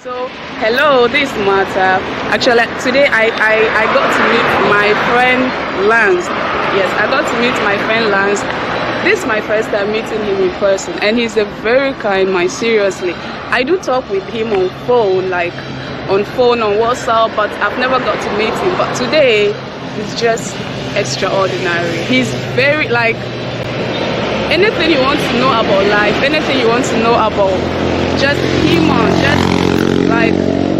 So, hello, this is Martha. Actually, today I got to meet my friend Lance. Yes, I got to meet my friend Lance. This is my first time meeting him in person, and he's a very kind man, seriously. I do talk with him on phone, on WhatsApp, but I've never got to meet him. But today, he's just extraordinary. He's very, anything you want to know about life, anything you want to know about just human,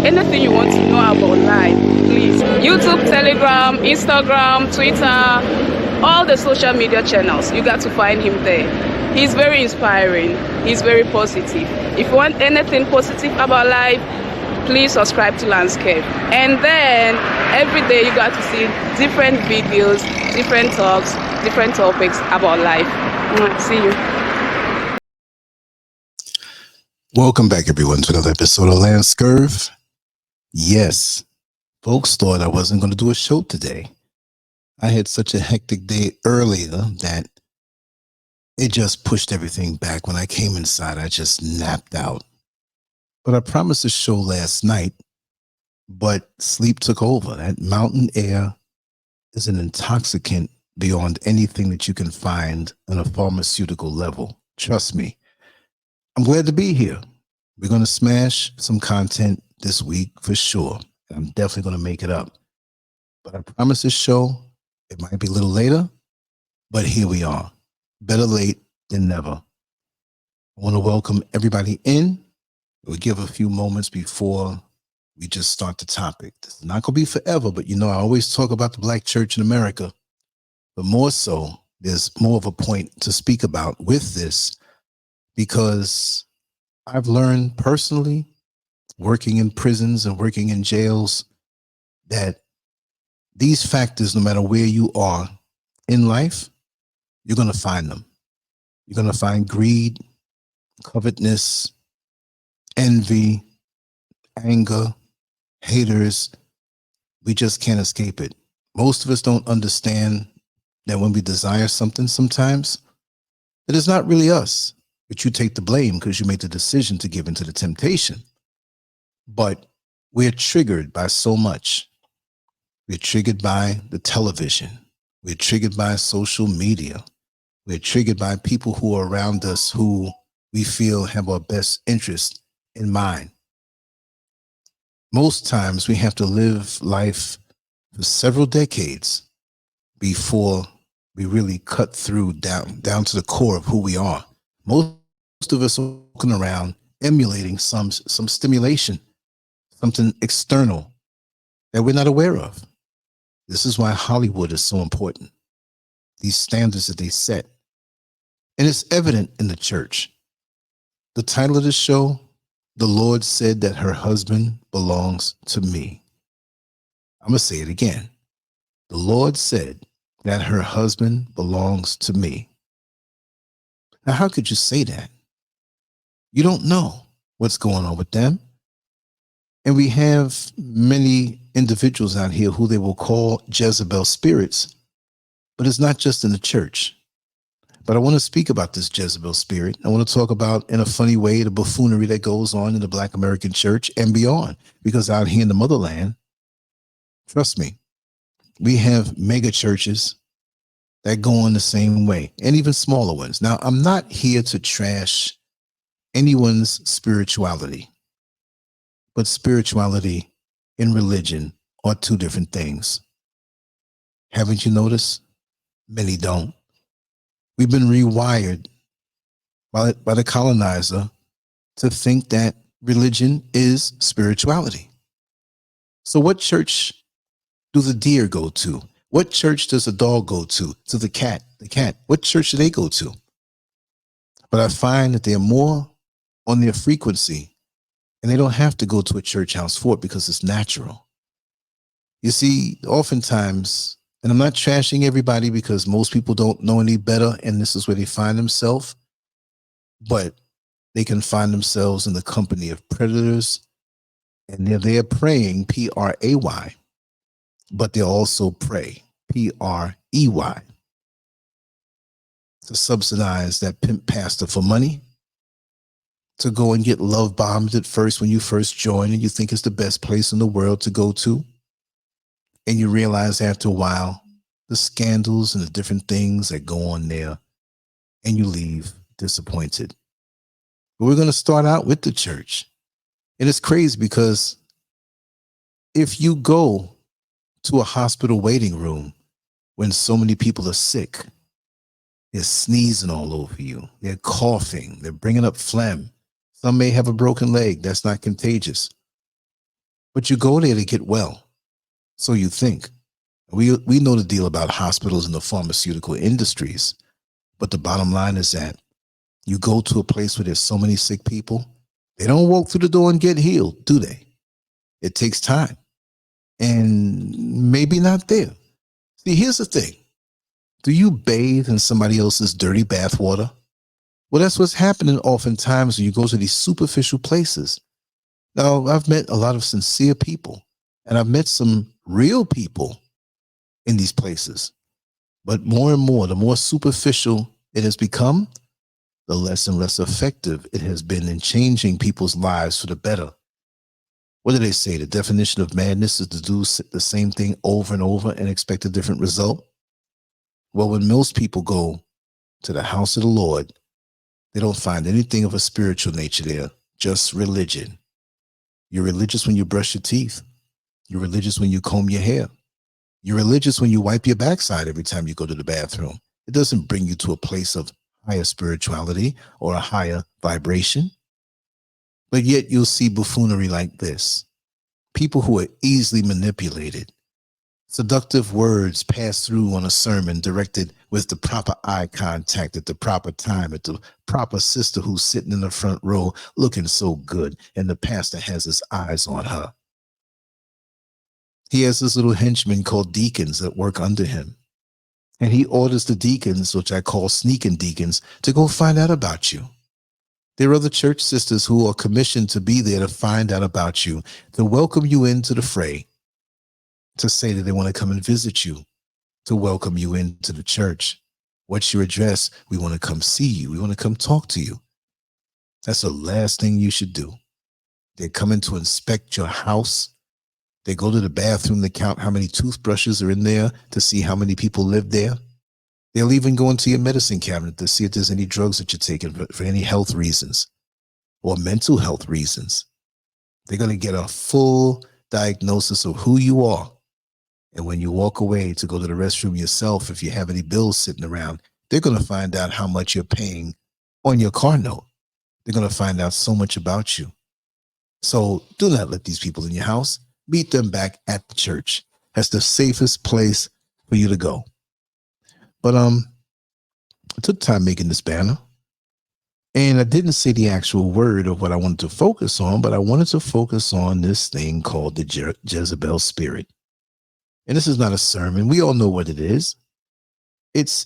anything you want to know about life, please. YouTube, Telegram, Instagram, Twitter, all the social media channels, you got to find him there. He's very inspiring. He's very positive. If you want anything positive about life, please subscribe to LANCESCURV. And then every day you got to see different videos, different talks, different topics about life. See you. Welcome back, everyone, to another episode of LANCESCURV. Yes, folks thought I wasn't going to do a show today. I had such a hectic day earlier that it just pushed everything back. When I came inside, I just napped out. But I promised a show last night, but sleep took over. That mountain air is an intoxicant beyond anything that you can find on a pharmaceutical level. Trust me. I'm glad to be here. We're going to smash some content this week for sure. I'm definitely going to make it up. But I promise this show, it might be a little later, but here we are. Better late than never. I want to welcome everybody in. We'll give a few moments before we just start the topic. This is not going to be forever, but I always talk about the Black church in America. But more so, there's more of a point to speak about with this, because I've learned personally, working in prisons and working in jails, that these factors, no matter where you are in life, you're going to find them. You're going to find greed, covetousness, envy, anger, haters. We just can't escape it. Most of us don't understand that when we desire something sometimes, it is not really us, but you take the blame because you made the decision to give into the temptation. But we're triggered by so much. We're triggered by the television. We're triggered by social media. We're triggered by people who are around us who we feel have our best interest in mind. Most times we have to live life for several decades before we really cut through down to the core of who we are. Most of us are walking around emulating some stimulation, something external that we're not aware of. This is why Hollywood is so important. These standards that they set. And it's evident in the church. The title of the show, The Lord Said That Her Husband Belongs to Me. I'm going to say it again. The Lord said that her husband belongs to me. Now, how could you say that? You don't know what's going on with them. And we have many individuals out here who they will call Jezebel spirits, but it's not just in the church. But I want to speak about this Jezebel spirit. I want to talk about, in a funny way, the buffoonery that goes on in the Black American church and beyond. Because out here in the motherland, trust me, we have mega churches that go on the same way, and even smaller ones. Now, I'm not here to trash anyone's spirituality, but spirituality and religion are two different things. Haven't you noticed? Many don't. We've been rewired by the colonizer to think that religion is spirituality. So what church do the deer go to? What church does the dog go to? To the cat. The cat. What church do they go to? But I find that they're more on their frequency, and they don't have to go to a church house for it because it's natural. You see, oftentimes, and I'm not trashing everybody because most people don't know any better, and this is where they find themselves, but they can find themselves in the company of predators, and they're there praying, P-R-A-Y, but they also pray, P-R-E-Y, to subsidize that pimp pastor for money, to go and get love bombed at first when you first join, and you think it's the best place in the world to go to. And you realize after a while, the scandals and the different things that go on there, and you leave disappointed. But we're going to start out with the church. And it's crazy because if you go to a hospital waiting room when so many people are sick, they're sneezing all over you, they're coughing, they're bringing up phlegm. Some may have a broken leg. That's not contagious. But you go there to get well. So you think. We know the deal about hospitals and the pharmaceutical industries. But the bottom line is that you go to a place where there's so many sick people, they don't walk through the door and get healed, do they? It takes time. And maybe not there. See, here's the thing. Do you bathe in somebody else's dirty bathwater? Well, that's what's happening oftentimes when you go to these superficial places. Now, I've met a lot of sincere people, and I've met some real people in these places. But more and more, the more superficial it has become, the less and less effective it has been in changing people's lives for the better. What do they say? The definition of madness is to do the same thing over and over and expect a different result. Well, when most people go to the house of the Lord, they don't find anything of a spiritual nature there, just religion. You're religious when you brush your teeth. You're religious when you comb your hair. You're religious when you wipe your backside every time you go to the bathroom. It doesn't bring you to a place of higher spirituality or a higher vibration. But yet you'll see buffoonery like this. People who are easily manipulated. Seductive words passed through on a sermon directed with the proper eye contact at the proper time, at the proper sister who's sitting in the front row looking so good, and the pastor has his eyes on her. He has this little henchman called deacons that work under him. And he orders the deacons, which I call sneaking deacons, to go find out about you. There are other church sisters who are commissioned to be there to find out about you, to welcome you into the fray, to say that they want to come and visit you, to welcome you into the church. What's your address? We want to come see you. We want to come talk to you. That's the last thing you should do. They're coming to inspect your house. They go to the bathroom to count how many toothbrushes are in there, to see how many people live there. They'll even go into your medicine cabinet to see if there's any drugs that you're taking for any health reasons or mental health reasons. They're going to get a full diagnosis of who you are. And when you walk away to go to the restroom yourself, if you have any bills sitting around, they're going to find out how much you're paying on your car note. They're going to find out so much about you. So do not let these people in your house. Meet them back at the church. That's the safest place for you to go. But I took time making this banner, and I didn't say the actual word of what I wanted to focus on, but I wanted to focus on this thing called the Jezebel spirit. And this is not a sermon. We all know what it is. It's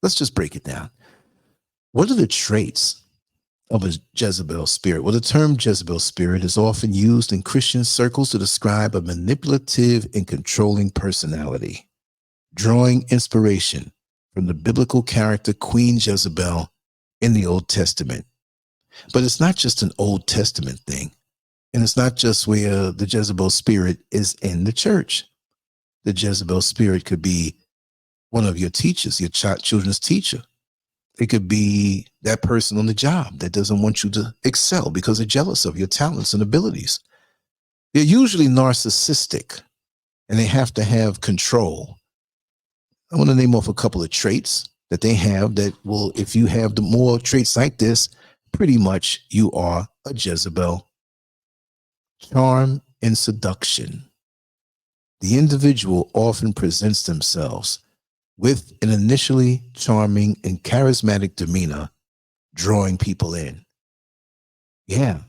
let's just break it down. What are the traits of a Jezebel spirit? Well, the term Jezebel spirit is often used in Christian circles to describe a manipulative and controlling personality, drawing inspiration from the biblical character Queen Jezebel in the Old Testament. But it's not just an Old Testament thing. And it's not just where the Jezebel spirit is in the church. The Jezebel spirit could be one of your teachers, your children's teacher. It could be that person on the job that doesn't want you to excel because they're jealous of your talents and abilities. They're usually narcissistic, and they have to have control. I want to name off a couple of traits that they have that will, if you have the more traits like this, pretty much you are a Jezebel. Charm and seduction. The individual often presents themselves with an initially charming and charismatic demeanor, drawing people in. Yeah,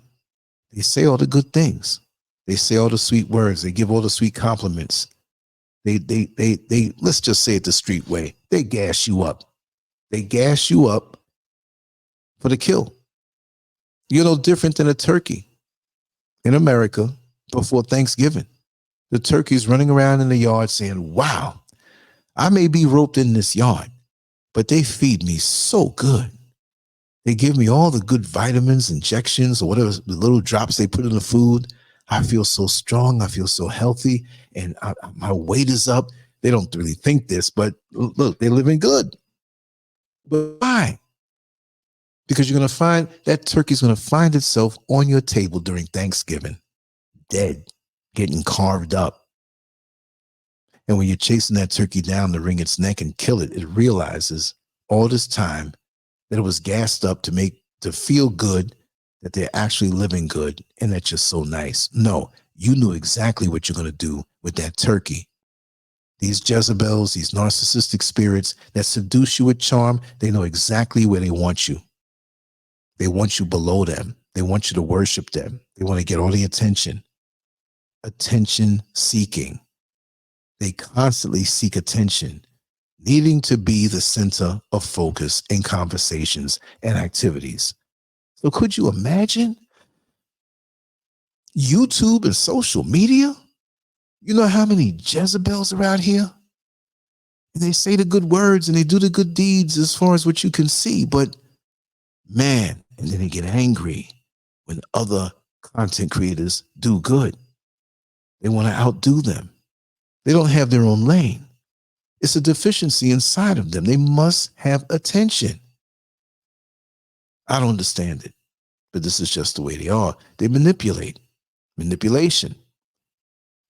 they say all the good things. They say all the sweet words. They give all the sweet compliments. They let's just say it the street way. They gas you up. They gas you up for the kill. You're no different than a turkey in America before Thanksgiving. The turkey's running around in the yard saying, wow, I may be roped in this yard, but they feed me so good. They give me all the good vitamins, injections, or whatever, the little drops they put in the food. I feel so strong. I feel so healthy. And my weight is up. They don't really think this, but look, they're living good. But why? Because you're going to find that turkey's going to find itself on your table during Thanksgiving, dead, getting carved up. And when you're chasing that turkey down to wring its neck and kill it, it realizes all this time that it was gassed up to feel good, that they're actually living good, and that's just so nice. No, you knew exactly what you're going to do with that turkey. These Jezebels, these narcissistic spirits that seduce you with charm, they know exactly where they want you. They want you below them. They want you to worship them. They want to get all the attention. Attention seeking. They constantly seek attention, needing to be the center of focus in conversations and activities. So could you imagine YouTube and social media? You know how many Jezebels are out here? And they say the good words and they do the good deeds as far as what you can see, but man, and then they get angry when other content creators do good. They want to outdo them. They don't have their own lane. It's a deficiency inside of them. They must have attention. I don't understand it, but this is just the way they are. They manipulate. Manipulation.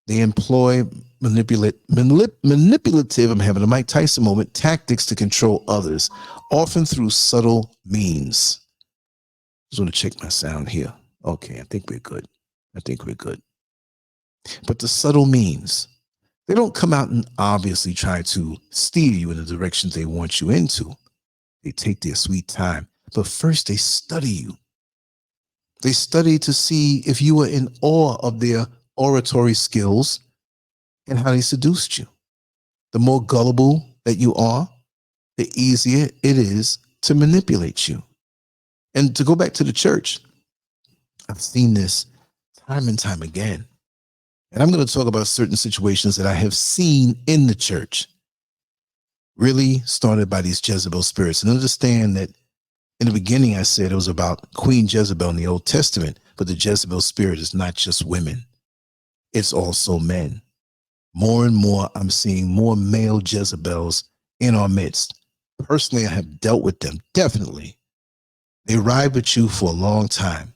They employ manipulative, I'm having a Mike Tyson moment, tactics to control others, often through subtle means. Just want to check my sound here. Okay, I think we're good. But the subtle means, they don't come out and obviously try to steer you in the directions they want you into. They take their sweet time, but first they study you. They study to see if you are in awe of their oratory skills and how they seduced you. The more gullible that you are, the easier it is to manipulate you. And to go back to the church, I've seen this time and time again. And I'm going to talk about certain situations that I have seen in the church, really started by these Jezebel spirits. And understand that in the beginning, I said it was about Queen Jezebel in the Old Testament, but the Jezebel spirit is not just women. It's also men. More and more, I'm seeing more male Jezebels in our midst. Personally, I have dealt with them, definitely. They ride with you for a long time.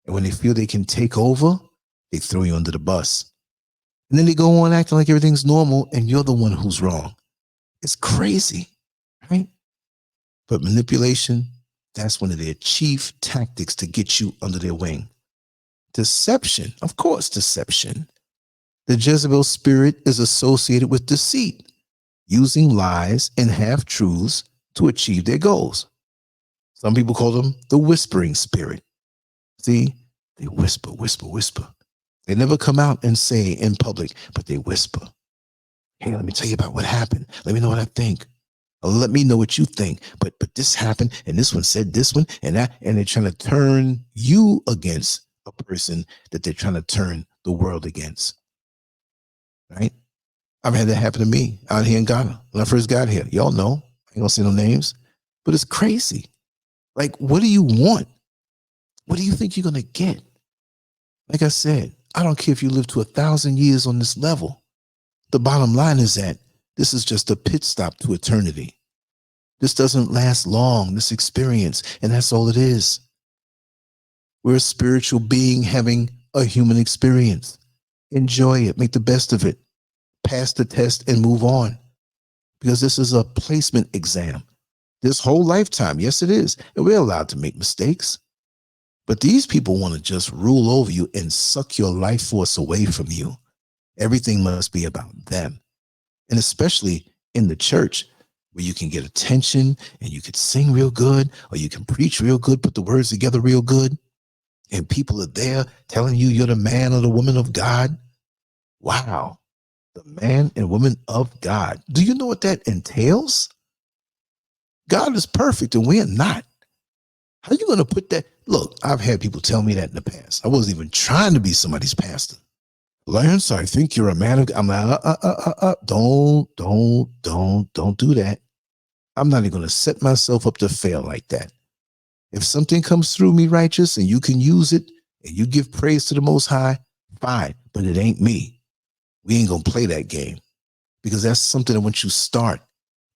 And when they feel they can take over, they throw you under the bus. And then they go on acting like everything's normal and you're the one who's wrong. It's crazy, right? But manipulation, that's one of their chief tactics to get you under their wing. Deception, of course, deception. The Jezebel spirit is associated with deceit, using lies and half-truths to achieve their goals. Some people call them the whispering spirit. See, they whisper, whisper, whisper. They never come out and say in public, but they whisper. Hey, let me tell you about what happened. Let me know what I think. Or let me know what you think. But this happened, and this one said this one, and that, and they're trying to turn you against a person that they're trying to turn the world against. Right? I've had that happen to me out here in Ghana when I first got here. Y'all know, I ain't gonna say no names, but it's crazy. Like, what do you want? What do you think you're gonna get? Like I said, I don't care if you live to 1,000 years on this level. The bottom line is that this is just a pit stop to eternity. This doesn't last long, this experience, and that's all it is. We're a spiritual being having a human experience. Enjoy it, make the best of it, pass the test and move on. Because this is a placement exam. This whole lifetime, yes it is, and we're allowed to make mistakes. But these people want to just rule over you and suck your life force away from you. Everything must be about them. And especially in the church, where you can get attention and you can sing real good, or you can preach real good, put the words together real good. And people are there telling you you're the man or the woman of God. Wow. The man and woman of God. Do you know what that entails? God is perfect and we're not. How are you going to put that? Look, I've had people tell me that in the past. I wasn't even trying to be somebody's pastor. Lance, I think you're a man of God. I'm like, don't do that. I'm not even going to set myself up to fail like that. If something comes through me righteous and you can use it and you give praise to the Most High, fine, but it ain't me. We ain't gonna play that game, because that's something that once you start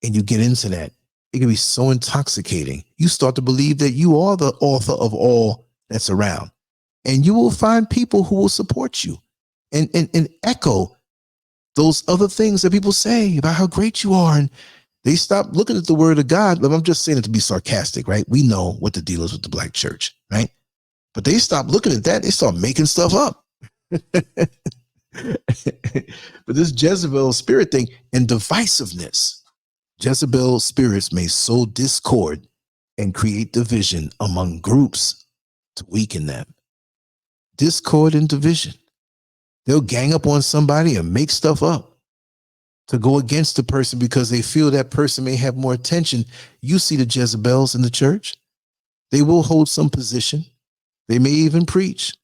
and you get into that, it can be so intoxicating. You start to believe that you are the author of all that's around, and you will find people who will support you and echo those other things that people say about how great you are. And they stop looking at the word of God. I'm just saying it to be sarcastic, right? We know what the deal is with the black church, right? But they stop looking at that. They start making stuff up. But this Jezebel spirit thing and divisiveness, Jezebel spirits may sow discord and create division among groups to weaken them. Discord and division. They'll gang up on somebody and make stuff up to go against the person because they feel that person may have more attention. You see the Jezebels in the church. They will hold some position. They may even preach.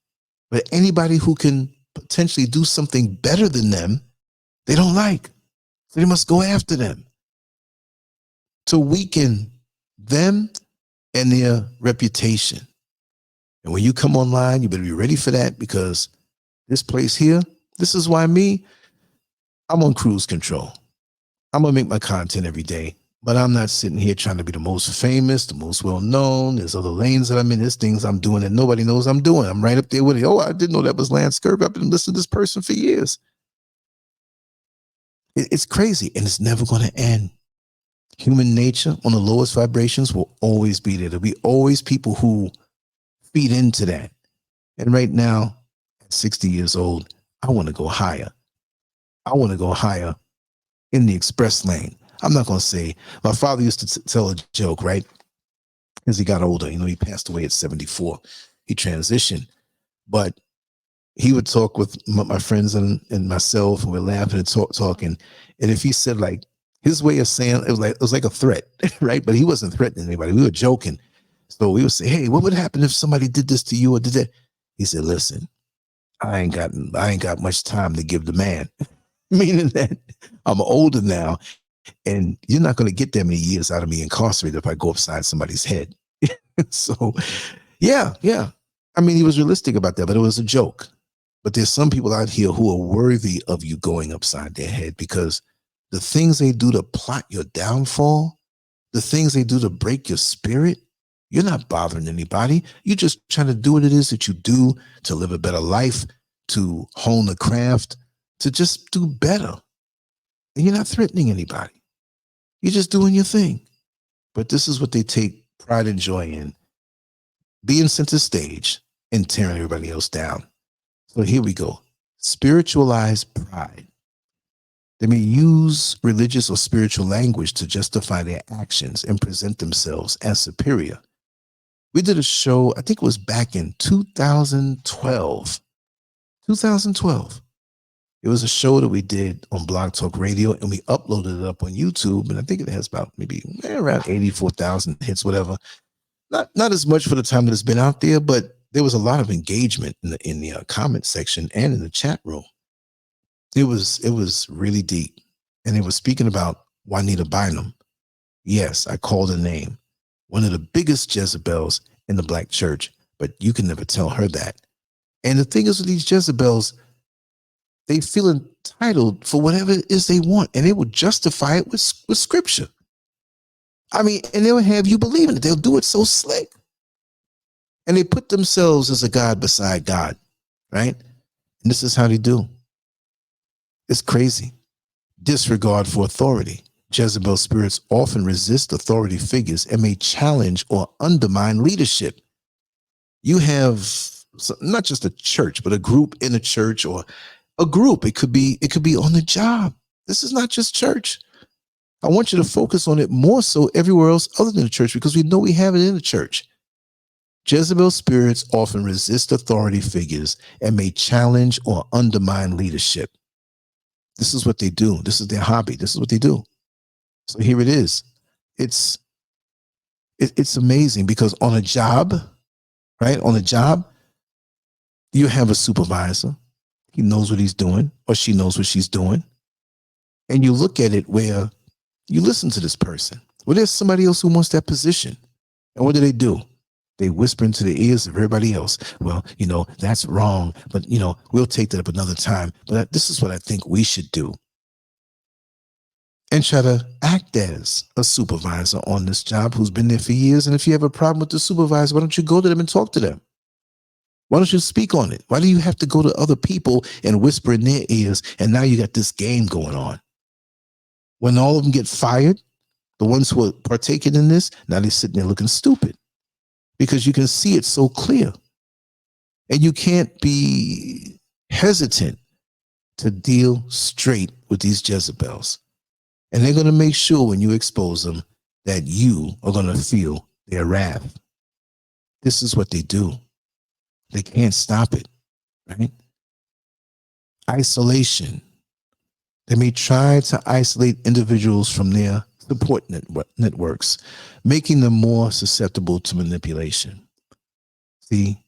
But anybody who can potentially do something better than them, they don't like. So they must go after them to weaken them and their reputation. And when you come online, you better be ready for that, because this place here, this is why I'm on cruise control. I'm going to make my content every day, but I'm not sitting here trying to be the most famous, the most well-known. There's other lanes that I'm in. There's things I'm doing that nobody knows I'm doing. I'm right up there with it. Oh, I didn't know that was LANCESCURV. I've been listening to this person for years. It's crazy, and it's never going to end. Human nature on the lowest vibrations will always be there. There'll be always people who feed into that. And right now, at 60 years old, I want to go higher. I want to go higher in the express lane. I'm not going to say, my father used to tell a joke, right? As he got older, he passed away at 74. He transitioned, but he would talk with my friends and myself, and we're laughing and talking. And if he said, like, his way of saying it was like a threat, right? But he wasn't threatening anybody. We were joking. So we would say, hey, what would happen if somebody did this to you or did that? He said, listen, I ain't got much time to give the man. Meaning that I'm older now, and you're not going to get that many years out of me incarcerated if I go upside somebody's head. So, yeah. I mean, he was realistic about that, but it was a joke. But there's some people out here who are worthy of you going upside their head, because the things they do to plot your downfall, the things they do to break your spirit, you're not bothering anybody. You're just trying to do what it is that you do to live a better life, to hone the craft, to just do better. And you're not threatening anybody. You're just doing your thing. But this is what they take pride and joy in: being center stage and tearing everybody else down. So here we go. Spiritualized pride. They may use religious or spiritual language to justify their actions and present themselves as superior. We did a show, I think it was back in 2012. 2012. It was a show that we did on Blog Talk Radio, and we uploaded it up on YouTube. And I think it has about maybe around 84,000 hits, whatever. Not as much for the time that it's been out there, but there was a lot of engagement in the comment section and in the chat room. It was really deep. And they were speaking about Juanita Bynum. Yes, I called her name. One of the biggest Jezebels in the black church, but you can never tell her that. And the thing is with these Jezebels, they feel entitled for whatever it is they want, and they will justify it with scripture. I mean, and they'll have you believe in it. They'll do it so slick. And they put themselves as a God beside God, right? And this is how they do. It's crazy. Disregard for authority. Jezebel spirits often resist authority figures and may challenge or undermine leadership. You have not just a church, but a group in a church, or a group. It could be on the job. This is not just church. I want you to focus on it more so everywhere else other than the church, because we know we have it in the church. Jezebel spirits often resist authority figures and may challenge or undermine leadership. This is what they do. This is their hobby. This is what they do. So here it is. It's amazing, because on a job, right? On a job, you have a supervisor. He knows what he's doing, or she knows what she's doing. And you look at it where you listen to this person. Well, there's somebody else who wants that position. And what do? They whisper into the ears of everybody else. Well, that's wrong, but we'll take that up another time. But this is what I think we should do. And try to act as a supervisor on this job who's been there for years. And if you have a problem with the supervisor, why don't you go to them and talk to them? Why don't you speak on it? Why do you have to go to other people and whisper in their ears? And now you got this game going on. When all of them get fired, the ones who are partaking in this, now they're sitting there looking stupid because you can see it so clear. And you can't be hesitant to deal straight with these Jezebels. And they're going to make sure when you expose them that you are going to feel their wrath. This is what they do. They can't stop it, right? Isolation. They may try to isolate individuals from their support networks, making them more susceptible to manipulation. See,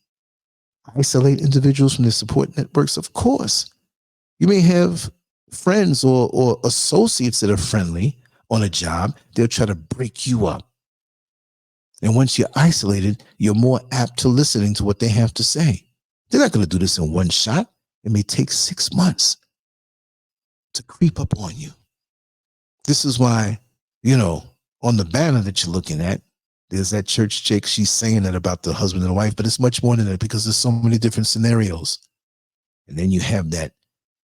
isolate individuals from their support networks, of course. You may have friends or associates that are friendly on a job. They'll try to break you up. And once you're isolated, you're more apt to listening to what they have to say. They're not going to do this in one shot. It may take 6 months to creep up on you. This is why, on the banner that you're looking at, there's that church chick. She's saying that about the husband and wife, but it's much more than that because there's so many different scenarios. And then you have that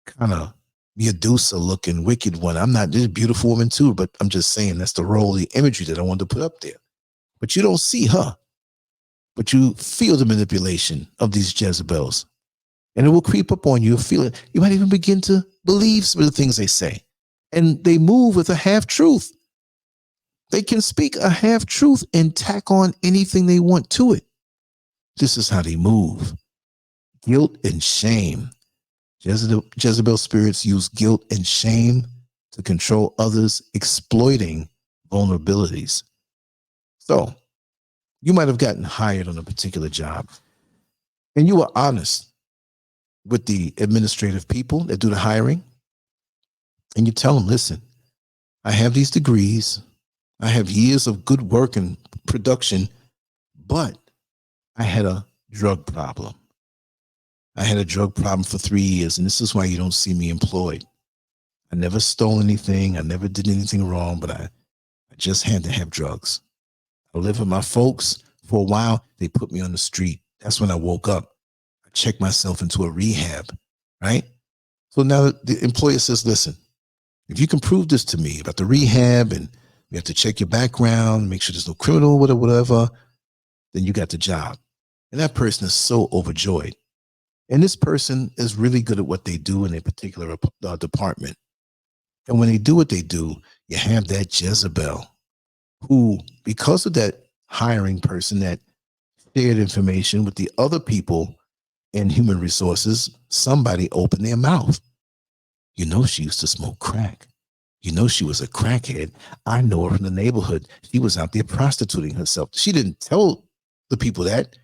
kind of Medusa looking wicked one. There's a beautiful woman too, but I'm just saying that's the role, the imagery that I wanted to put up there. But you don't see her, but you feel the manipulation of these Jezebels, and it will creep up on you. Feel it. You might even begin to believe some of the things they say, and they move with a half truth. They can speak a half truth and tack on anything they want to it. This is how they move. Guilt and shame. Jezebel spirits use guilt and shame to control others, exploiting vulnerabilities. So you might have gotten hired on a particular job and you were honest with the administrative people that do the hiring. And you tell them, listen, I have these degrees. I have years of good work and production, but I had a drug problem. I had a drug problem for 3 years, and this is why you don't see me employed. I never stole anything. I never did anything wrong, but I just had to have drugs. I lived with my folks for a while. They put me on the street. That's when I woke up. I checked myself into a rehab, right? So now the employer says, listen, if you can prove this to me about the rehab and we have to check your background, make sure there's no criminal, whatever, then you got the job. And that person is so overjoyed. And this person is really good at what they do in a particular department. And when they do what they do, you have that Jezebel who, because of that hiring person that shared information with the other people in human resources, somebody opened their mouth. She used to smoke crack. She was a crackhead. I know her from the neighborhood. She was out there prostituting herself. She didn't tell the people that,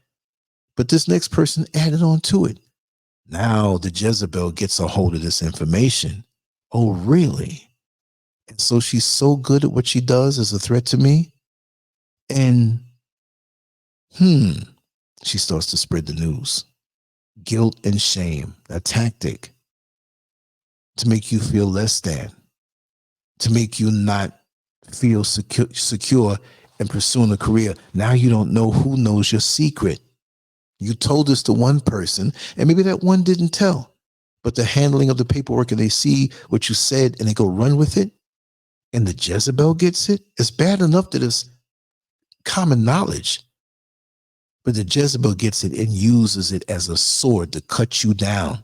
but this next person added on to it. Now the Jezebel gets a hold of this information. Oh, really? And so she's so good at what she does as a threat to me. And she starts to spread the news. Guilt and shame, a tactic to make you feel less than, to make you not feel secure in pursuing a career. Now you don't know who knows your secret. You told this to one person, and maybe that one didn't tell. But the handling of the paperwork, and they see what you said, and they go run with it, and the Jezebel gets it. It's bad enough that it's common knowledge, but the Jezebel gets it and uses it as a sword to cut you down.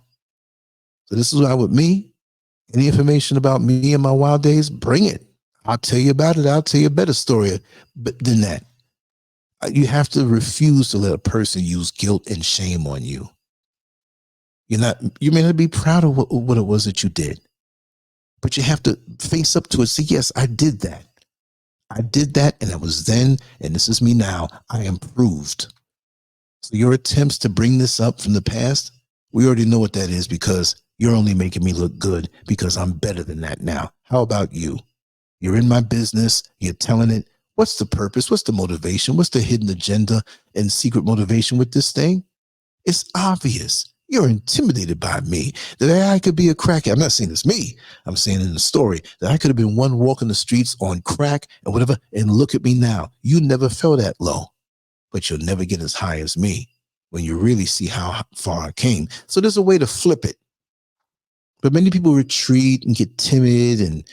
So this is why with me, any information about me and my wild days, bring it. I'll tell you about it. I'll tell you a better story than that. You have to refuse to let a person use guilt and shame on you. You may not be proud of what it was that you did, but you have to face up to it. Say, yes, I did that. I did that, and it was then, and this is me now. I improved. So your attempts to bring this up from the past, we already know what that is, because you're only making me look good because I'm better than that now. How about you? You're in my business. You're telling it. What's the purpose? What's the motivation? What's the hidden agenda and secret motivation with this thing? It's obvious. You're intimidated by me, that I could be a crackhead. I'm not saying it's me. I'm saying in the story that I could have been one walking the streets on crack and whatever. And look at me now. You never fell that low, but you'll never get as high as me when you really see how far I came. So there's a way to flip it. But many people retreat and get timid, and,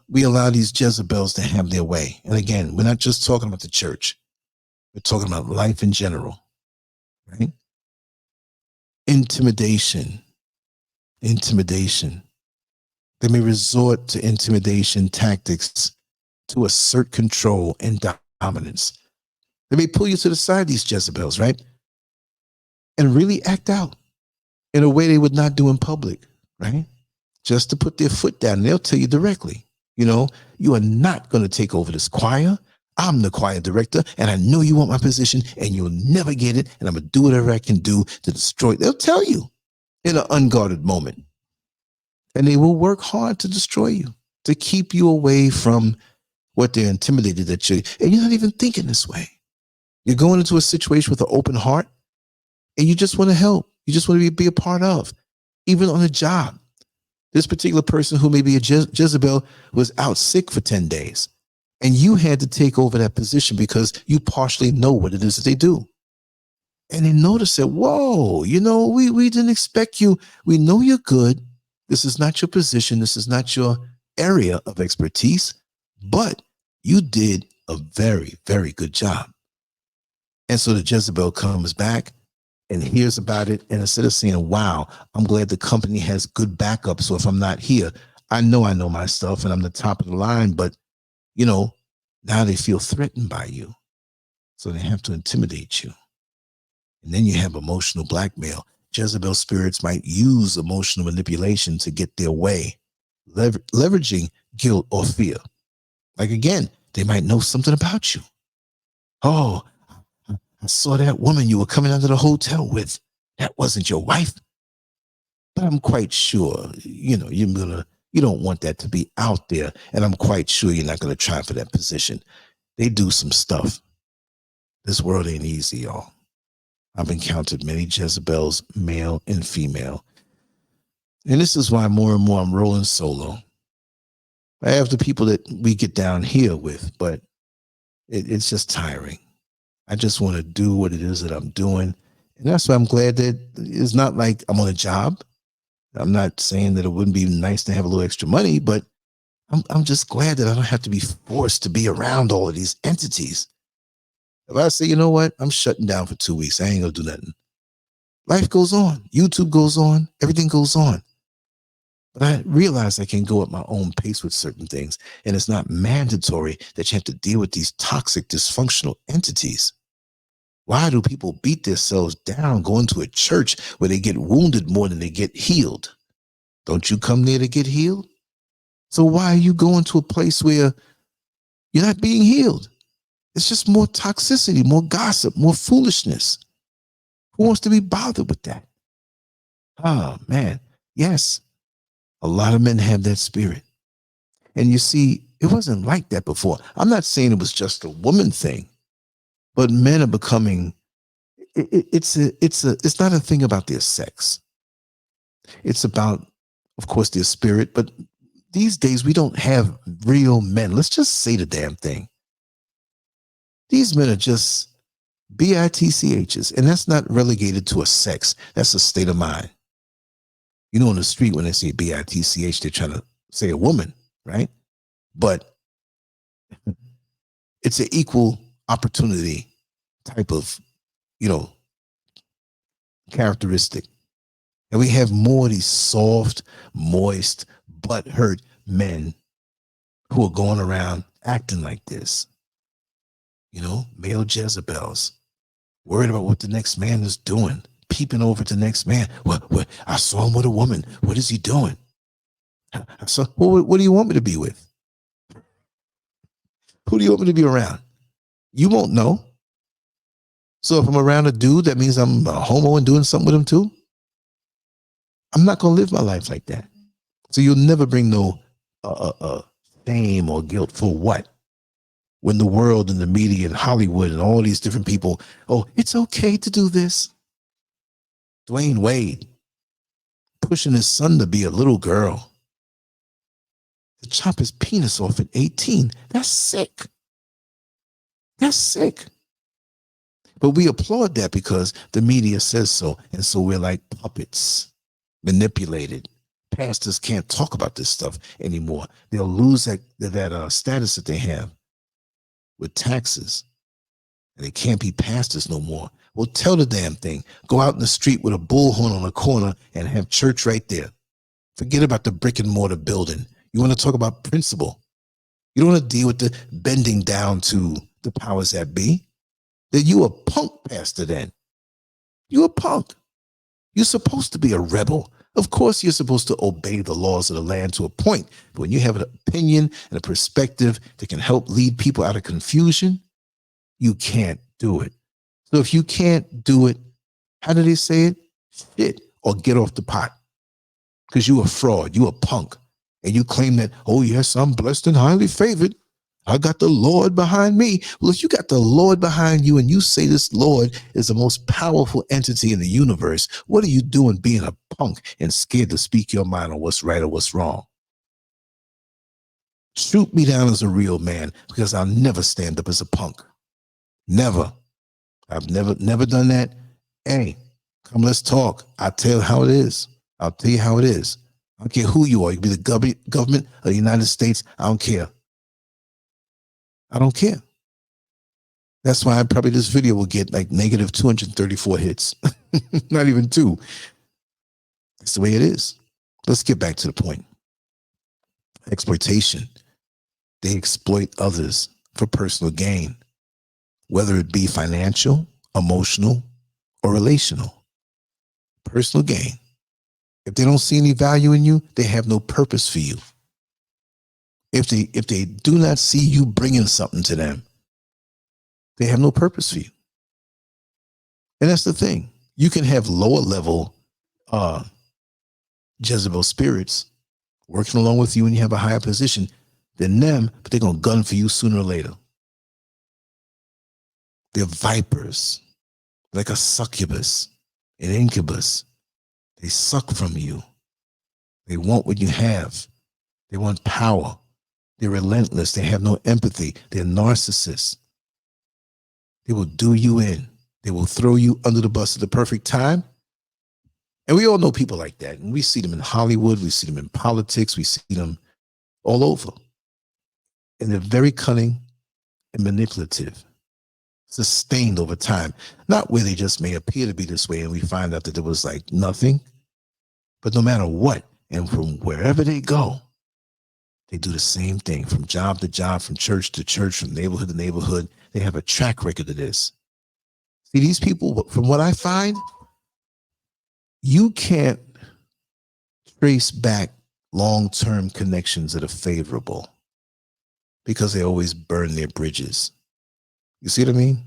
we allow these Jezebels to have their way. And again, we're not just talking about the church. We're talking about life in general, right? Intimidation. They may resort to intimidation tactics to assert control and dominance. They may pull you to the side, these Jezebels, right? And really act out in a way they would not do in public, right? Just to put their foot down. And they'll tell you directly, you are not going to take over this choir. I'm the choir director, and I know you want my position, and you'll never get it, and I'm going to do whatever I can do to destroy it. They'll tell you in an unguarded moment. And they will work hard to destroy you, to keep you away from what they're intimidated at you. And you're not even thinking this way. You're going into a situation with an open heart, and you just want to help. You just want to be a part of. Even on a job. This particular person who may be a Jezebel was out sick for 10 days. And you had to take over that position because you partially know what it is that they do. And they noticed that, whoa, we didn't expect you. We know you're good. This is not your position. This is not your area of expertise, but you did a very, very good job. And so the Jezebel comes back and hears about it. And instead of saying, wow, I'm glad the company has good backup. So if I'm not here, I know my stuff and I'm the top of the line, but now they feel threatened by you. So they have to intimidate you. And then you have emotional blackmail. Jezebel spirits might use emotional manipulation to get their way, leveraging guilt or fear. Like, again, they might know something about you. Oh, I saw that woman you were coming out of the hotel with. That wasn't your wife. But I'm quite sure, you don't want that to be out there. And I'm quite sure you're not going to try for that position. They do some stuff. This world ain't easy, y'all. I've encountered many Jezebels, male and female. And this is why more and more I'm rolling solo. I have the people that we get down here with, but it's just tiring. I just want to do what it is that I'm doing. And that's why I'm glad that it's not like I'm on a job. I'm not saying that it wouldn't be nice to have a little extra money, but I'm just glad that I don't have to be forced to be around all of these entities. If I say, you know what, I'm shutting down for 2 weeks, I ain't gonna do nothing. Life goes on. YouTube goes on. Everything goes on. But I realize I can go at my own pace with certain things. And it's not mandatory that you have to deal with these toxic, dysfunctional entities. Why do people beat themselves down going to a church where they get wounded more than they get healed? Don't you come there to get healed? So why are you going to a place where you're not being healed? It's just more toxicity, more gossip, more foolishness. Who wants to be bothered with that? Oh, man. Yes. A lot of men have that spirit. And you see, it wasn't like that before. I'm not saying it was just a woman thing, but men are becoming, it's not a thing about their sex. It's about, of course, their spirit. But these days we don't have real men. Let's just say the damn thing. These men are just bitchs, and that's not relegated to a sex. That's a state of mind. On the street, when they say bitch, they're trying to say a woman, right? But it's an equal opportunity type of, characteristic. And we have more of these soft, moist, butthurt men who are going around acting like this. Male Jezebels, worried about what the next man is doing, peeping over to the next man. What? I saw him with a woman. What is he doing? So, what do you want me to be with? Who do you want me to be around? You won't know. So if I'm around a dude, that means I'm a homo and doing something with him too? I'm not going to live my life like that. So you'll never bring no shame or guilt for what? when the world and the media and Hollywood and all these different people, oh, it's okay to do this. Dwayne Wade pushing his son to be a little girl, to chop his penis off at 18. That's sick. That's sick. But we applaud that because the media says so. And so we're like puppets, manipulated. Pastors can't talk about this stuff anymore. They'll lose that status that they have with taxes. And they can't be pastors no more. Well, tell the damn thing. Go out in the street with a bullhorn on the corner and have church right there. Forget about the brick and mortar building. You want to talk about principle. You don't want to deal with the bending down to the powers that be. Then you a punk pastor then. You a punk. You're supposed to be a rebel. Of course, you're supposed to obey the laws of the land to a point. But when you have an opinion and a perspective that can help lead people out of confusion, you can't do it. So if you can't do it, how do they say it? Shit, or get off the pot. Because you a fraud, you a punk. And you claim that, oh yes, I'm blessed and highly favored. I got the Lord behind me. Well, if you got the Lord behind you and you say this Lord is the most powerful entity in the universe, what are you doing being a punk and scared to speak your mind on what's right or what's wrong? Shoot me down as a real man because I'll never stand up as a punk. Never. I've never done that. Hey, come, let's talk. I'll tell you how it is. I'll tell you how it is. I don't care who you are. You can be the government of the United States. I don't care. I don't care. That's why probably this video will get like negative 234 hits. Not even 2. That's the way it is. Let's get back to the point. Exploitation. They exploit others for personal gain, whether it be financial, emotional, or relational. Personal gain. If they don't see any value in you, they have no purpose for you. If they do not see you bringing something to them, they have no purpose for you. And that's the thing. You can have lower level Jezebel spirits working along with you and you have a higher position than them, but they're going to gun for you sooner or later. They're vipers, like a succubus, an incubus. They suck from you. They want what you have. They want power. They're relentless. They have no empathy. They're narcissists. They will do you in. They will throw you under the bus at the perfect time. And we all know people like that. And we see them in Hollywood. We see them in politics. We see them all over. And they're very cunning and manipulative, sustained over time. Not where they just may appear to be this way and we find out that there was like nothing. But no matter what, and from wherever they go, they do the same thing from job to job, from church to church, from neighborhood to neighborhood. They have a track record of this. See, these people, from what I find, you can't trace back long-term connections that are favorable because they always burn their bridges. You see what I mean?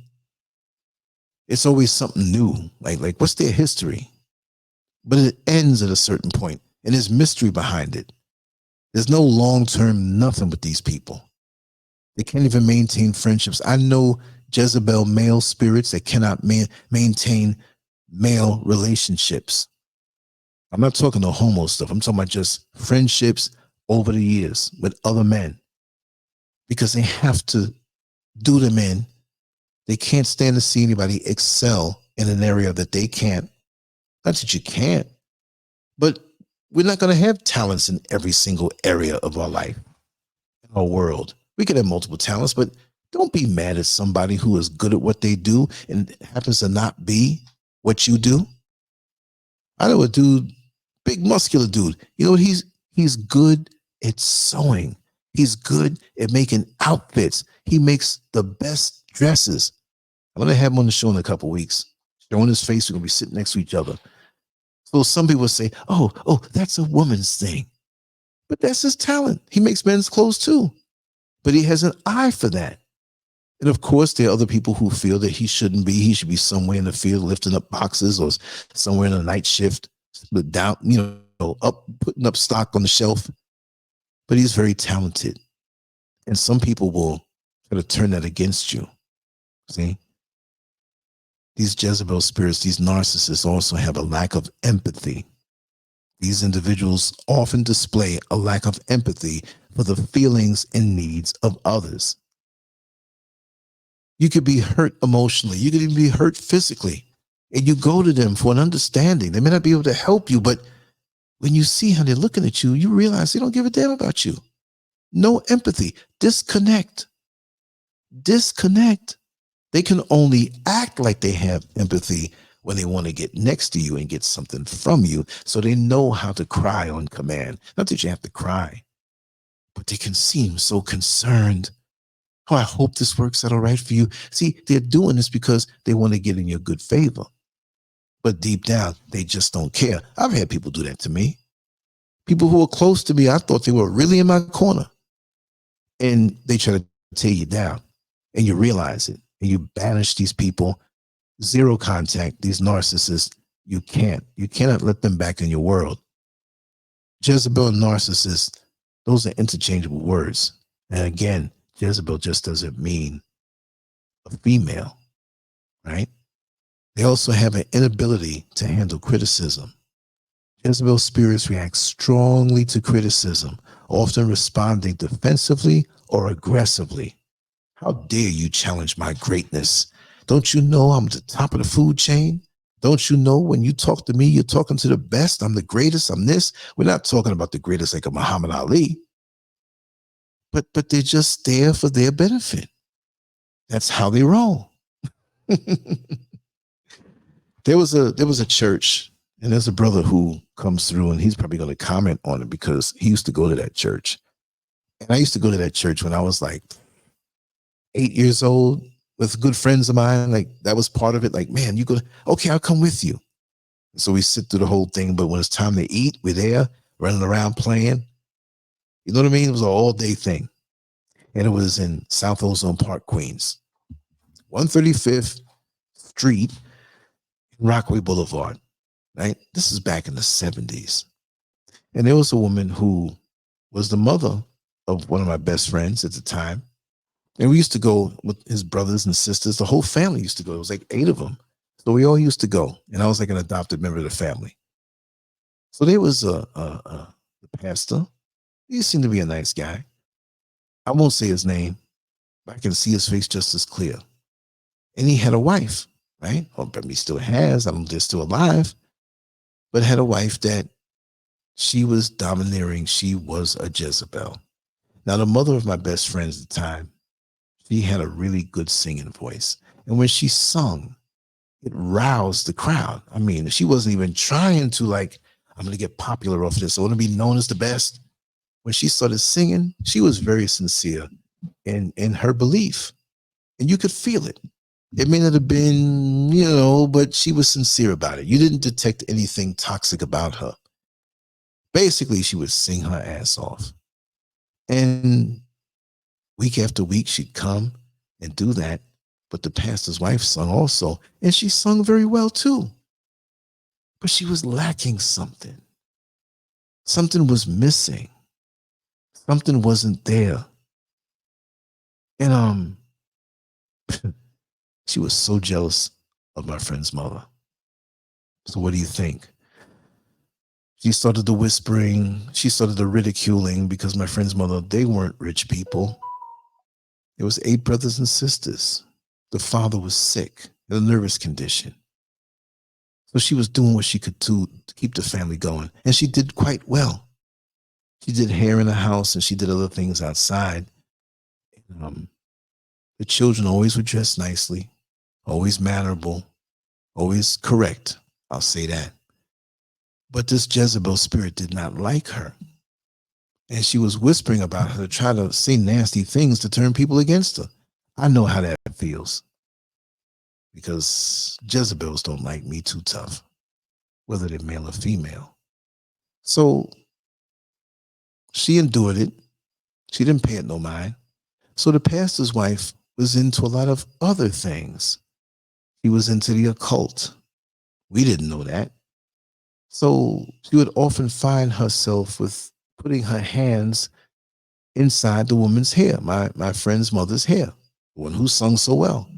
It's always something new. Like what's their history? But it ends at a certain point, and there's mystery behind it. There's no long-term nothing with these people. They can't even maintain friendships. I know Jezebel male spirits that cannot maintain male relationships. I'm not talking the homo stuff. I'm talking about just friendships over the years with other men because they have to do them in. They can't stand to see anybody excel in an area that they can't. Not that you can't, but we're not going to have talents in every single area of our life, in our world. We could have multiple talents, but don't be mad at somebody who is good at what they do and happens to not be what you do. I know a dude, big muscular dude. You know what? He's good at sewing. He's good at making outfits. He makes the best dresses. I'm going to have him on the show in a couple of weeks. Showing his face, we're going to be sitting next to each other. So some people say, oh, that's a woman's thing. But that's his talent. He makes men's clothes too. But he has an eye for that. And of course, there are other people who feel that he shouldn't be. He should be somewhere in the field lifting up boxes or somewhere in a night shift, down, up, putting up stock on the shelf. But he's very talented. And some people will try to turn that against you. See? These Jezebel spirits, these narcissists also have a lack of empathy. These individuals often display a lack of empathy for the feelings and needs of others. You could be hurt emotionally. You could even be hurt physically. And you go to them for an understanding. They may not be able to help you, but when you see how they're looking at you, you realize they don't give a damn about you. No empathy. Disconnect. Disconnect. They can only act like they have empathy when they want to get next to you and get something from you. So they know how to cry on command. Not that you have to cry, but they can seem so concerned. Oh, I hope this works out all right for you. See, they're doing this because they want to get in your good favor. But deep down, they just don't care. I've had people do that to me. People who were close to me, I thought they were really in my corner. And they try to tear you down. And you realize it. And you banish these people. Zero contact. These narcissists, you can't. You cannot let them back in your world. Jezebel and narcissist, those are interchangeable words. And again, Jezebel just doesn't mean a female, right? They also have an inability to handle criticism. Jezebel spirits react strongly to criticism, often responding defensively or aggressively. How dare you challenge my greatness? Don't you know I'm at the top of the food chain? Don't you know when you talk to me, you're talking to the best? I'm the greatest. I'm this. We're not talking about the greatest like a Muhammad Ali. But they're just there for their benefit. That's how they roll. There was a church, and there's a brother who comes through, and he's probably going to comment on it because he used to go to that church. And I used to go to that church when I was like 8 years old with good friends of mine. Like, that was part of it. Like, man, you go, okay, I'll come with you. And so we sit through the whole thing, but when it's time to eat, we're there running around playing. You know what I mean? It was an all-day thing. And it was in South Ozone Park, Queens. 135th Street, Rockaway Boulevard, right? This is back in the 70s. And there was a woman who was the mother of one of my best friends at the time. And we used to go with his brothers and sisters. The whole family used to go. It was like 8 of them. So we all used to go. And I was like an adopted member of the family. So there was a pastor. He seemed to be a nice guy. I won't say his name, but I can see his face just as clear. And he had a wife, right? Or maybe he still has. I don't know if they're still alive, but had a wife that she was domineering. She was a Jezebel. Now, the mother of my best friends at the time, she had a really good singing voice. And when she sung, it roused the crowd. I mean, she wasn't even trying to like, I'm going to get popular off of this. I want to be known as the best. When she started singing, she was very sincere in her belief. And you could feel it. It may not have been, but she was sincere about it. You didn't detect anything toxic about her. Basically, she would sing her ass off. And week after week, she'd come and do that. But the pastor's wife sung also. And she sung very well too. But she was lacking something. Something was missing. Something wasn't there. And she was so jealous of my friend's mother. So what do you think? She started the whispering. She started the ridiculing because my friend's mother, they weren't rich people. There was 8 brothers and sisters. The father was sick, in a nervous condition. So she was doing what she could do to keep the family going. And she did quite well. She did hair in the house and she did other things outside. The children always were dressed nicely, always mannerable, always correct. I'll say that. But this Jezebel spirit did not like her. And she was whispering about her to try to say nasty things to turn people against her. I know how that feels. Because Jezebels don't like me too tough, whether they're male or female. So she endured it. She didn't pay it no mind. So the pastor's wife was into a lot of other things. She was into the occult. We didn't know that. So she would often find herself with putting her hands inside the woman's hair, my friend's mother's hair, the one who sung so well.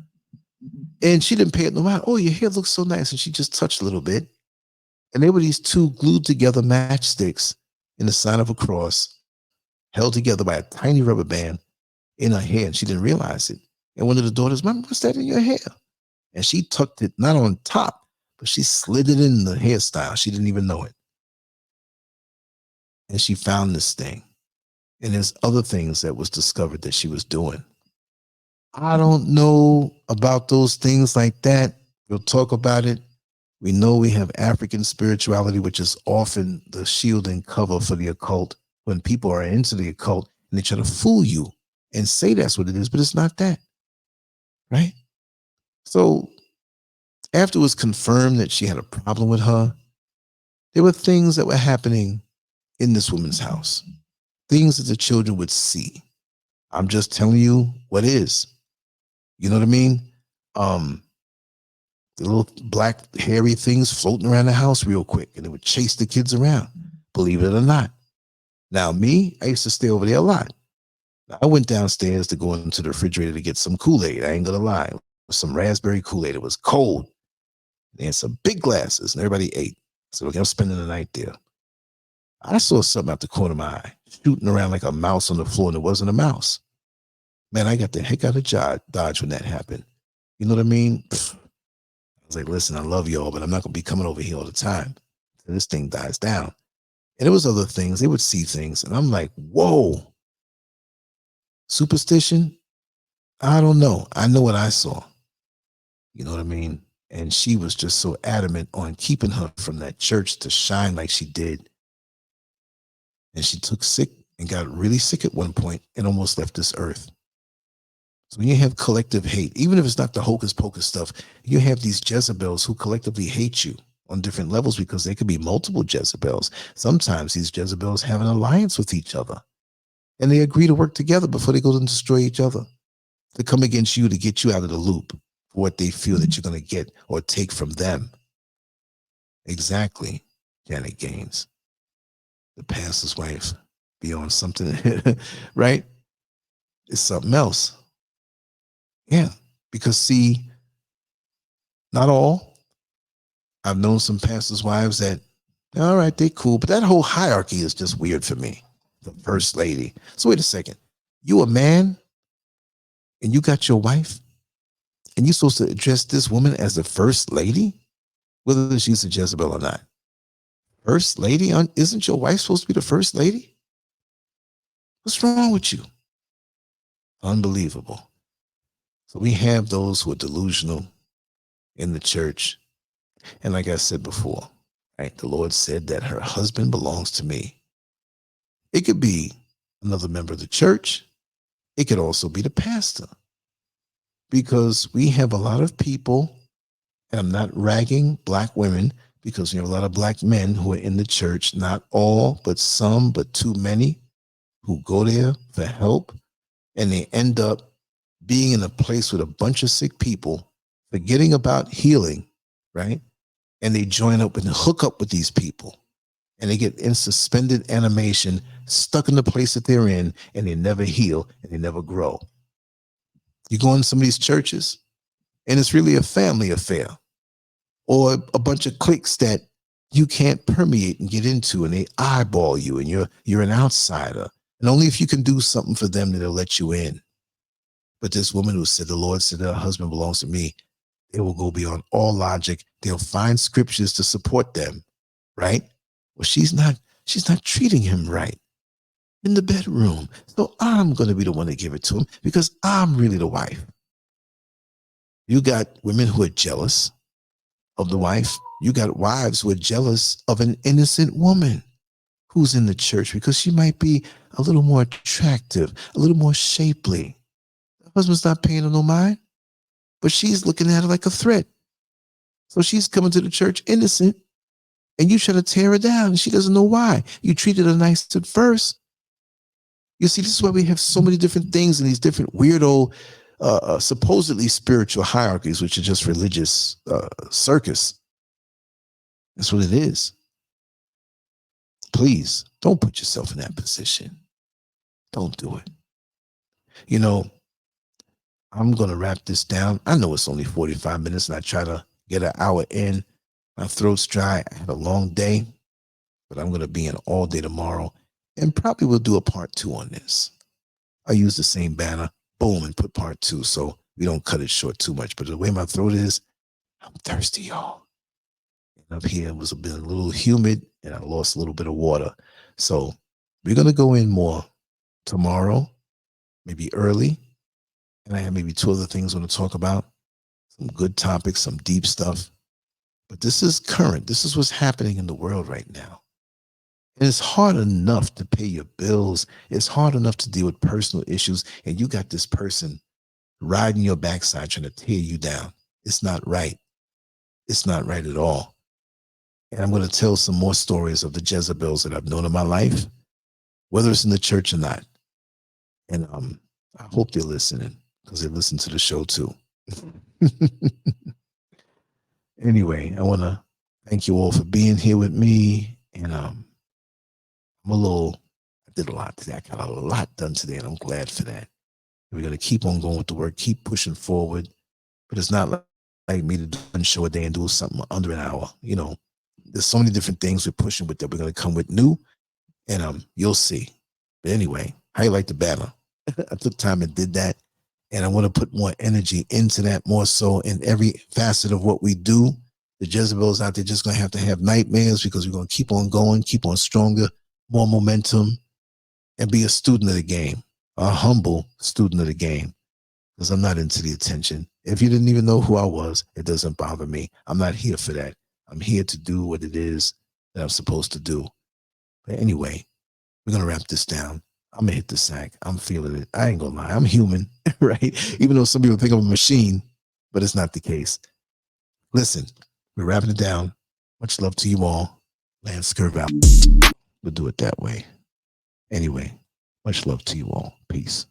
And she didn't pay it no mind. Oh, your hair looks so nice. And she just touched a little bit. And they were these two glued together matchsticks in the sign of a cross, held together by a tiny rubber band in her hair. And she didn't realize it. And one of the daughters, Mom, what's that in your hair? And she tucked it not on top, but she slid it in the hairstyle. She didn't even know it. And she found this thing. And there's other things that was discovered that she was doing. I don't know about those things like that. We'll talk about it. We know we have African spirituality, which is often the shield and cover for the occult when people are into the occult and they try to fool you and say that's what it is, but it's not that, right? So after it was confirmed that she had a problem with her, there were things that were happening in this woman's house, things that the children would see. I'm just telling you what is. You know what I mean? The little black hairy things floating around the house real quick, and it would chase the kids around, believe it or not. Now, me, I used to stay over there a lot. I went downstairs to go into the refrigerator to get some Kool-Aid. I ain't gonna lie. Some raspberry Kool-Aid. It was cold. They had some big glasses, and everybody ate. So I'm spending the night there. I saw something out the corner of my eye, shooting around like a mouse on the floor, and it wasn't a mouse. Man, I got the heck out of Dodge when that happened. You know what I mean? I was like, listen, I love y'all, but I'm not going to be coming over here all the time. So this thing dies down. And there was other things. They would see things. And I'm like, whoa. Superstition? I don't know. I know what I saw. You know what I mean? And she was just so adamant on keeping her from that church to shine like she did. And she took sick and got really sick at one point and almost left this earth. So when you have collective hate, even if it's not the hocus pocus stuff, you have these Jezebels who collectively hate you on different levels because they could be multiple Jezebels. Sometimes these Jezebels have an alliance with each other and they agree to work together before they go and destroy each other, to come against you to get you out of the loop for what they feel that you're going to get or take from them. Exactly, Janet Gaines, the pastor's wife, be on something, right? It's something else. Yeah, because see, not all. I've known some pastors' wives that, all right, they cool, but that whole hierarchy is just weird for me. The first lady. So wait a second. You a man and you got your wife and you're supposed to address this woman as the first lady, whether she's a Jezebel or not. First lady? Isn't your wife supposed to be the first lady? What's wrong with you? Unbelievable. So we have those who are delusional in the church. And like I said before, right, the Lord said that her husband belongs to me. It could be another member of the church. It could also be the pastor. Because we have a lot of people, and I'm not ragging black women, because we have a lot of black men who are in the church, not all, but some, but too many, who go there for help, and they end up being in a place with a bunch of sick people, forgetting about healing, right? And they join up and hook up with these people. And they get in suspended animation, stuck in the place that they're in, and they never heal and they never grow. You go in some of these churches, and it's really a family affair, or a bunch of cliques that you can't permeate and get into, and they eyeball you, and you're an outsider. And only if you can do something for them that they'll let you in. But this woman who said, the Lord said her husband belongs to me, they will go beyond all logic. They'll find scriptures to support them, right? Well, she's not treating him right in the bedroom. So I'm going to be the one to give it to him because I'm really the wife. You got women who are jealous of the wife. You got wives who are jealous of an innocent woman who's in the church because she might be a little more attractive, a little more shapely. The husband's not paying her no mind, but she's looking at her like a threat. So she's coming to the church innocent, and you try to tear her down, and she doesn't know why. You treated her nice at first. You see, this is why we have so many different things in these different weirdo, supposedly spiritual hierarchies, which are just religious circus. That's what it is. Please, don't put yourself in that position. Don't do it. You know, I'm going to wrap this down. I know it's only 45 minutes and I try to get an hour in. My throat's dry. I had a long day, but I'm going to be in all day tomorrow and probably will do a part 2 on this. I use the same banner, boom, and put part 2 so we don't cut it short too much. But the way my throat is, I'm thirsty, y'all. And up here it was a little humid and I lost a little bit of water. So we're going to go in more tomorrow, maybe early. And I have maybe 2 other things I want to talk about. Some good topics, some deep stuff. But this is current. This is what's happening in the world right now. And it's hard enough to pay your bills. It's hard enough to deal with personal issues. And you got this person riding your backside trying to tear you down. It's not right. It's not right at all. And I'm going to tell some more stories of the Jezebels that I've known in my life, whether it's in the church or not. And I hope they're listening, because they listen to the show too. Anyway, I want to thank you all for being here with me. And I did a lot today. I got a lot done today, and I'm glad for that. We're going to keep on going with the work, keep pushing forward. But it's not like me to do one show a day and do something under an hour. You know, there's so many different things we're pushing with that we're going to come with new, and you'll see. But anyway, how you like the banner? I took time and did that. And I want to put more energy into that, more so in every facet of what we do. The Jezebels out there just going to have nightmares, because we're going to keep on going, keep on stronger, more momentum, and be a student of the game, a humble student of the game, because I'm not into the attention. If you didn't even know who I was, it doesn't bother me. I'm not here for that. I'm here to do what it is that I'm supposed to do. But anyway, we're going to wrap this down. I'm going to hit the sack. I'm feeling it. I ain't going to lie. I'm human, right? Even though some people think I'm a machine, but it's not the case. Listen, we're wrapping it down. Much love to you all. LANCESCURV out. We'll do it that way. Anyway, much love to you all. Peace.